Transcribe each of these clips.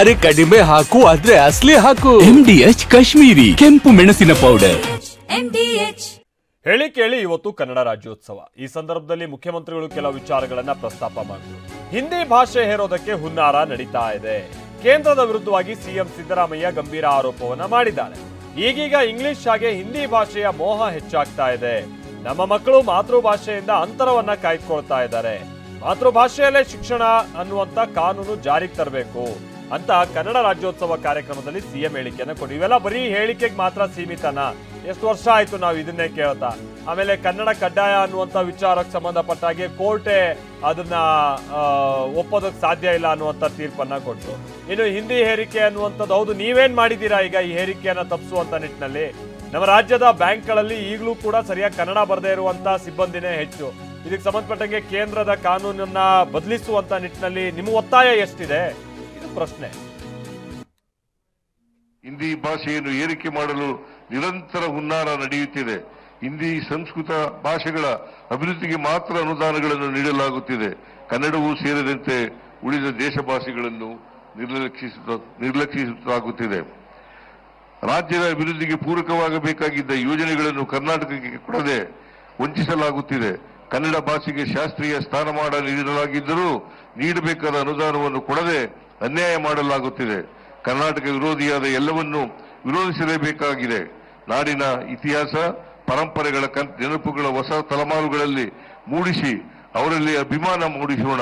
ಅರೆ ಕಡಿಮೆ ಹಾಕು ಆದ್ರೆ ಅಸ್ಲಿ ಹಾಕು. MDH ಕಾಶ್ಮೀರಿ ಕೆಂಪು ಮೆಣಸಿನ ಪೌಡರ್. ಹೇಳಿ ಕೇಳಿ ಇವತ್ತು ಕನ್ನಡ ರಾಜ್ಯೋತ್ಸವ. ಈ ಸಂದರ್ಭದಲ್ಲಿ ಮುಖ್ಯಮಂತ್ರಿಗಳು ಕೆಲವು ವಿಚಾರಗಳನ್ನ ಪ್ರಸ್ತಾಪ ಮಾಡಿದ್ರು. ಹಿಂದಿ ಭಾಷೆ ಹೇರೋದಕ್ಕೆ ಹುನ್ನಾರ ನಡೀತಾ ಇದೆ. ಕೇಂದ್ರದ ವಿರುದ್ಧವಾಗಿ ಸಿಎಂ ಸಿದ್ದರಾಮಯ್ಯ ಗಂಭೀರ ಆರೋಪವನ್ನ ಮಾಡಿದ್ದಾರೆ. ಈಗೀಗ ಇಂಗ್ಲಿಷ್ ಹಾಗೆ ಹಿಂದಿ ಭಾಷೆಯ ಮೋಹ ಹೆಚ್ಚಾಗ್ತಾ ಇದೆ. ನಮ್ಮ ಮಕ್ಕಳು ಮಾತೃಭಾಷೆಯಿಂದ ಅಂತರವನ್ನ ಕಾಯ್ದುಕೊಳ್ತಾ ಇದ್ದಾರೆ. ಮಾತೃಭಾಷೆಯಲ್ಲೇ ಶಿಕ್ಷಣ ಅನ್ನುವಂತ ಕಾನೂನು ಜಾರಿಗೆ ತರಬೇಕು ಅಂತ ಕನ್ನಡ ರಾಜ್ಯೋತ್ಸವ ಕಾರ್ಯಕ್ರಮದಲ್ಲಿ ಸಿಎಂ ಹೇಳಿಕೆಯನ್ನ ಕೊಡಿ. ಇವೆಲ್ಲ ಬರೀ ಹೇಳಿಕೆಗೆ ಮಾತ್ರ ಸೀಮಿತನಾ? ಎಷ್ಟು ವರ್ಷ ಆಯ್ತು ನಾವು ಇದನ್ನೇ ಕೇಳ್ತಾ. ಆಮೇಲೆ ಕನ್ನಡ ಕಡ್ಡಾಯ ಅನ್ನುವಂಥ ವಿಚಾರಕ್ಕೆ ಸಂಬಂಧಪಟ್ಟ ಹಾಗೆ ಕೋರ್ಟೆ ಅದನ್ನ ಒಪ್ಪೋದಕ್ಕೆ ಸಾಧ್ಯ ಇಲ್ಲ ಅನ್ನುವಂಥ ತೀರ್ಪನ್ನ ಕೊಟ್ಟು, ಇನ್ನು ಹಿಂದಿ ಹೇರಿಕೆ ಅನ್ನುವಂಥದ್ದು ಹೌದು ನೀವೇನ್ ಮಾಡಿದ್ದೀರಾ ಈಗ ಈ ಹೇರಿಕೆಯನ್ನ ತಪ್ಪಿಸುವಂತ ನಿಟ್ಟಿನಲ್ಲಿ? ನಮ್ಮ ರಾಜ್ಯದ ಬ್ಯಾಂಕ್ಗಳಲ್ಲಿ ಈಗಲೂ ಕೂಡ ಸರಿಯಾಗಿ ಕನ್ನಡ ಬರದೇ ಇರುವಂತ ಸಿಬ್ಬಂದಿನೇ ಹೆಚ್ಚು. ಇದಕ್ಕೆ ಸಂಬಂಧಪಟ್ಟಂಗೆ ಕೇಂದ್ರದ ಕಾನೂನನ್ನ ಬದಲಿಸುವಂತ ನಿಟ್ಟಿನಲ್ಲಿ ನಿಮ್ಮ ಒತ್ತಾಯ ಎಷ್ಟಿದೆ? ಇದು ಪ್ರಶ್ನೆ. ಹಿಂದಿ ಭಾಷೆಯನ್ನು ಏರಿಕೆ ಮಾಡಲು ನಿರಂತರ ಹುನ್ನಾರ ನಡೆಯುತ್ತಿದೆ. ಹಿಂದಿ ಸಂಸ್ಕೃತ ಭಾಷೆಗಳ ಅಭಿವೃದ್ಧಿಗೆ ಮಾತ್ರ ಅನುದಾನಗಳನ್ನು ನೀಡಲಾಗುತ್ತಿದೆ. ಕನ್ನಡವೂ ಸೇರಿದಂತೆ ಉಳಿದ ದೇಶ ಭಾಷೆಗಳನ್ನು ನಿರ್ಲಕ್ಷಿಸಲಾಗುತ್ತಿದೆ. ರಾಜ್ಯದ ಅಭಿವೃದ್ಧಿಗೆ ಪೂರಕವಾಗಬೇಕಾಗಿದ್ದ ಯೋಜನೆಗಳನ್ನು ಕರ್ನಾಟಕಕ್ಕೆ ಕೊಡದೆ ವಂಚಿಸಲಾಗುತ್ತಿದೆ. ಕನ್ನಡ ಭಾಷೆಗೆ ಶಾಸ್ತ್ರೀಯ ಸ್ಥಾನಮಾನ ನೀಡಲಾಗಿದ್ದರೂ ನೀಡಬೇಕಾದ ಅನುದಾನವನ್ನು ಕೊಡದೆ ಅನ್ಯಾಯ ಮಾಡಲಾಗುತ್ತಿದೆ. ಕರ್ನಾಟಕ ವಿರೋಧಿಯಾದ ಎಲ್ಲವನ್ನೂ ವಿರೋಧಿಸಲೇಬೇಕಾಗಿದೆ. ನಾಡಿನ ಇತಿಹಾಸ ಪರಂಪರೆಗಳ ನೆನಪುಗಳ ಹೊಸ ತಲೆಮಾರುಗಳಲ್ಲಿ ಮೂಡಿಸಿ ಅವರಲ್ಲಿ ಅಭಿಮಾನ ಮೂಡಿಸೋಣ.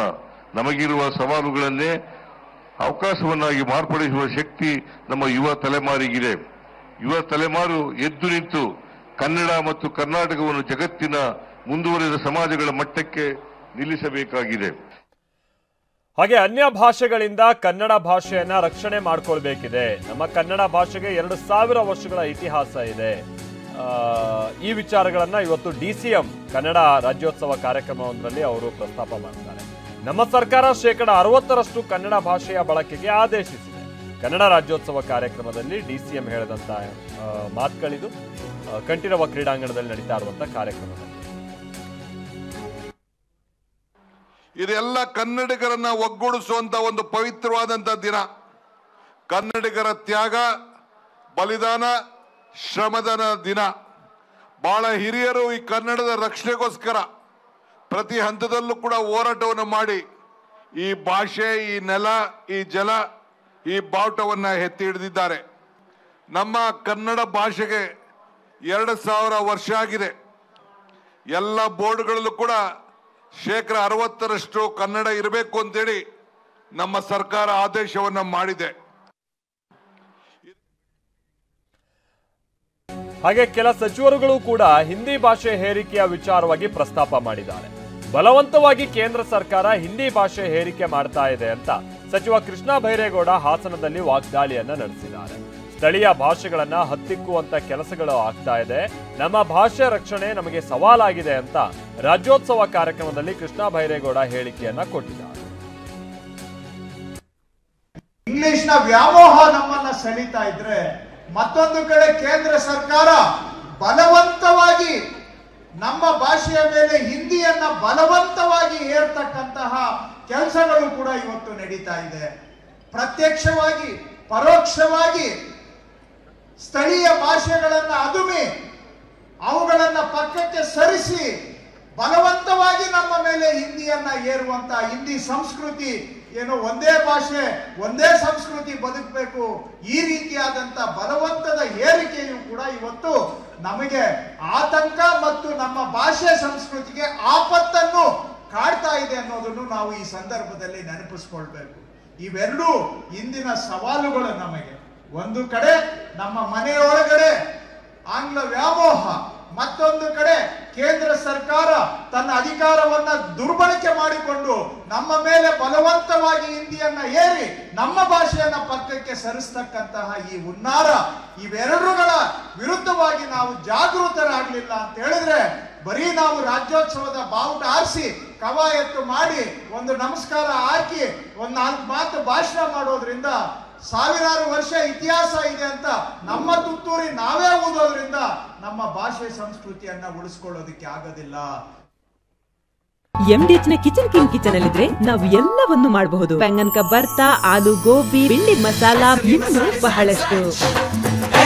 ನಮಗಿರುವ ಸವಾಲುಗಳನ್ನೇ ಅವಕಾಶವನ್ನಾಗಿ ಮಾರ್ಪಡಿಸುವ ಶಕ್ತಿ ನಮ್ಮ ಯುವ ತಲೆಮಾರಿಗಿದೆ. ಯುವ ತಲೆಮಾರು ಎದ್ದು ನಿಂತು ಕನ್ನಡ ಮತ್ತು ಕರ್ನಾಟಕವನ್ನು ಜಗತ್ತಿನ ಮುಂದುವರಿದ ಸಮಾಜಗಳ ಮಟ್ಟಕ್ಕೆ ನಿಲ್ಲಿಸಬೇಕಾಗಿದೆ. ಹಾಗೆ ಅನ್ಯ ಭಾಷೆಗಳಿಂದ ಕನ್ನಡ ಭಾಷೆಯನ್ನ ರಕ್ಷಣೆ ಮಾಡ್ಕೊಳ್ಬೇಕಿದೆ. ನಮ್ಮ ಕನ್ನಡ ಭಾಷೆಗೆ 2000 ವರ್ಷಗಳ ಇತಿಹಾಸ ಇದೆ. ಈ ವಿಚಾರಗಳನ್ನ ಇವತ್ತು DCM ಕನ್ನಡ ರಾಜ್ಯೋತ್ಸವ ಕಾರ್ಯಕ್ರಮವೊಂದರಲ್ಲಿ ಅವರು ಪ್ರಸ್ತಾಪ ಮಾಡ್ತಾರೆ. ನಮ್ಮ ಸರ್ಕಾರ 60% ಕನ್ನಡ ಭಾಷೆಯ ಬಳಕೆಗೆ ಆದೇಶಿಸಿದೆ. ಕನ್ನಡ ರಾಜ್ಯೋತ್ಸವ ಕಾರ್ಯಕ್ರಮದಲ್ಲಿ DCM ಹೇಳಿದಂತ ಮಾತುಗಳಿದು. ಕಂಠೀರವ ಕ್ರೀಡಾಂಗಣದಲ್ಲಿ ನಡೀತಾ ಇರುವಂತಹ ಕಾರ್ಯಕ್ರಮದಲ್ಲಿ ಇದೆಲ್ಲ ಕನ್ನಡಿಗರನ್ನ ಒಗ್ಗೂಡಿಸುವಂತ ಒಂದು ಪವಿತ್ರವಾದಂತ ದಿನ. ಕನ್ನಡಿಗರ ತ್ಯಾಗ, ಬಲಿದಾನ, ಶ್ರಮದಾನ ದಿನ. ಬಹಳ ಹಿರಿಯರು ಈ ಕನ್ನಡದ ರಕ್ಷಣೆಗೋಸ್ಕರ ಪ್ರತಿ ಹಂತದಲ್ಲೂ ಕೂಡ ಹೋರಾಟವನ್ನು ಮಾಡಿ ಈ ಭಾಷೆ, ಈ ನೆಲ, ಈ ಜಲ, ಈ ಬಾವುಟವನ್ನ ಎತ್ತಿ ಹಿಡಿದಿದ್ದಾರೆ. ನಮ್ಮ ಕನ್ನಡ ಭಾಷೆಗೆ 2000 ವರ್ಷ ಆಗಿದೆ. ಎಲ್ಲ ಬೋರ್ಡ್ಗಳಲ್ಲೂ ಕೂಡ 60% ಕನ್ನಡ ಇರಬೇಕು ಅಂತೇಳಿ ನಮ್ಮ ಸರ್ಕಾರ ಆದೇಶವನ್ನ ಮಾಡಿದೆ. ಹಾಗೆ ಕೆಲ ಸಚಿವರುಗಳು ಕೂಡ ಹಿಂದಿ ಭಾಷೆ ಹೇರಿಕೆಯ ವಿಚಾರವಾಗಿ ಪ್ರಸ್ತಾಪ ಮಾಡಿದ್ದಾರೆ. ಬಲವಂತವಾಗಿ ಕೇಂದ್ರ ಸರ್ಕಾರ ಹಿಂದಿ ಭಾಷೆ ಹೇರಿಕೆ ಮಾಡ್ತಾ ಇದೆ ಅಂತ ಸಚಿವ ಕೃಷ್ಣ ಬೈರೇಗೌಡ ಹಾಸನದಲ್ಲಿ ವಾಗ್ದಾಳಿಯನ್ನ ನಡೆಸಿದ್ದಾರೆ. ಸ್ಥಳೀಯ ಭಾಷೆಗಳನ್ನ ಹತ್ತಿಕ್ಕುವಂತ ಕೆಲಸಗಳು ಆಗ್ತಾ ಇದೆ. ನಮ್ಮ ಭಾಷೆ ರಕ್ಷಣೆ ನಮಗೆ ಸವಾಲಾಗಿದೆ ಅಂತ ರಾಜ್ಯೋತ್ಸವ ಕಾರ್ಯಕ್ರಮದಲ್ಲಿ ಕೃಷ್ಣ ಬೈರೇಗೌಡ ಹೇಳಿಕೆಯನ್ನ ಕೊಟ್ಟಿದ್ದಾರೆ. ಇಂಗ್ಲಿಷ್ನ ವ್ಯಾಮೋಹ ನಮ್ಮನ್ನ ಸೆಳೀತಾ ಇದ್ರೆ, ಮತ್ತೊಂದು ಕಡೆ ಕೇಂದ್ರ ಸರ್ಕಾರ ಬಲವಂತವಾಗಿ ನಮ್ಮ ಭಾಷೆಯ ಮೇಲೆ ಹಿಂದಿಯನ್ನ ಬಲವಂತವಾಗಿ ಏರ್ತಕ್ಕಂತಹ ಕೆಲಸಗಳು ಕೂಡ ಇವತ್ತು ನಡೀತಾ ಇದೆ. ಪ್ರತ್ಯಕ್ಷವಾಗಿ ಪರೋಕ್ಷವಾಗಿ ಸ್ಥಳೀಯ ಭಾಷೆಗಳನ್ನ ಅದುಮಿ ಅವುಗಳನ್ನ ಪಕ್ಕಕ್ಕೆ ಸರಿಸಿ ಬಲವಂತವಾಗಿ ನಮ್ಮ ಮೇಲೆ ಹಿಂದಿಯನ್ನ ಏರುವಂತ ಹಿಂದಿ ಸಂಸ್ಕೃತಿ ಏನೋ ಒಂದೇ ಭಾಷೆ ಒಂದೇ ಸಂಸ್ಕೃತಿ ಬದುಕಬೇಕು, ಈ ರೀತಿಯಾದಂತ ಬಲವಂತದ ಏರಿಕೆಯು ಕೂಡ ಇವತ್ತು ನಮಗೆ ಆತಂಕ ಮತ್ತು ನಮ್ಮ ಭಾಷೆ ಸಂಸ್ಕೃತಿಗೆ ಆಪತ್ತನ್ನು ಕಾಡ್ತಾ ಇದೆ ಅನ್ನೋದನ್ನು ನಾವು ಈ ಸಂದರ್ಭದಲ್ಲಿ ನೆನಪಿಸ್ಕೊಳ್ಬೇಕು. ಇವೆರಡೂ ಇಂದಿನ ಸವಾಲುಗಳು ನಮಗೆ. ಒಂದು ಕಡೆ ನಮ್ಮ ಮನೆಯೊಳಗಡೆ ಆಂಗ್ಲ ವ್ಯಾಮೋಹ, ಮತ್ತೊಂದು ಕಡೆ ಕೇಂದ್ರ ಸರ್ಕಾರ ತನ್ನ ಅಧಿಕಾರವನ್ನ ದುರ್ಬಳಕೆ ಮಾಡಿಕೊಂಡು ನಮ್ಮ ಮೇಲೆ ಬಲವಂತವಾಗಿ ಹಿಂದಿಯನ್ನ ಏರಿ ನಮ್ಮ ಭಾಷೆಯನ್ನ ಪಕ್ಕಕ್ಕೆ ಸರಿಸ್ತಕ್ಕಂತಹ ಈ ಹುನ್ನಾರ, ಇವೆರಡುಗಳ ವಿರುದ್ಧವಾಗಿ ನಾವು ಜಾಗೃತರಾಗಲಿಲ್ಲ ಅಂತ ಹೇಳಿದ್ರೆ ಬರೀ ನಾವು ರಾಜ್ಯೋತ್ಸವದ ಬಾವುಟ ಆರಿಸಿ ಕವಾಯತ್ತು ಮಾಡಿ ಒಂದು ನಮಸ್ಕಾರ ಹಾಕಿ ಒಂದ್ 4 ಮಾತು ಭಾಷಣ ಮಾಡೋದ್ರಿಂದ, ಸಾವಿರಾರು ವರ್ಷ ಇತಿಹಾಸ ಇದೆ ಅಂತ ನಮ್ಮ ತುತ್ತೂರಿ ನಾವೇ ಊದೋದ್ರಿಂದ ನಮ್ಮ ಭಾಷೆ ಸಂಸ್ಕೃತಿಯನ್ನ ಉಳಿಸ್ಕೊಳ್ಳೋದಕ್ಕೆ ಆಗೋದಿಲ್ಲ. MDH ನ ಕಿಚನ್ ಅಲ್ಲಿದ್ರೆ ನಾವು ಎಲ್ಲವನ್ನು ಮಾಡಬಹುದು. ಬೆಂಗನ್ ಕಾ ಬರ್ತಾ, ಆಲೂ ಗೋಬಿ, ಭಿಂಡಿ ಮಸಾಲಾ, ಇನ್ನೂ ಬಹಳಷ್ಟು.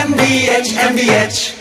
MDH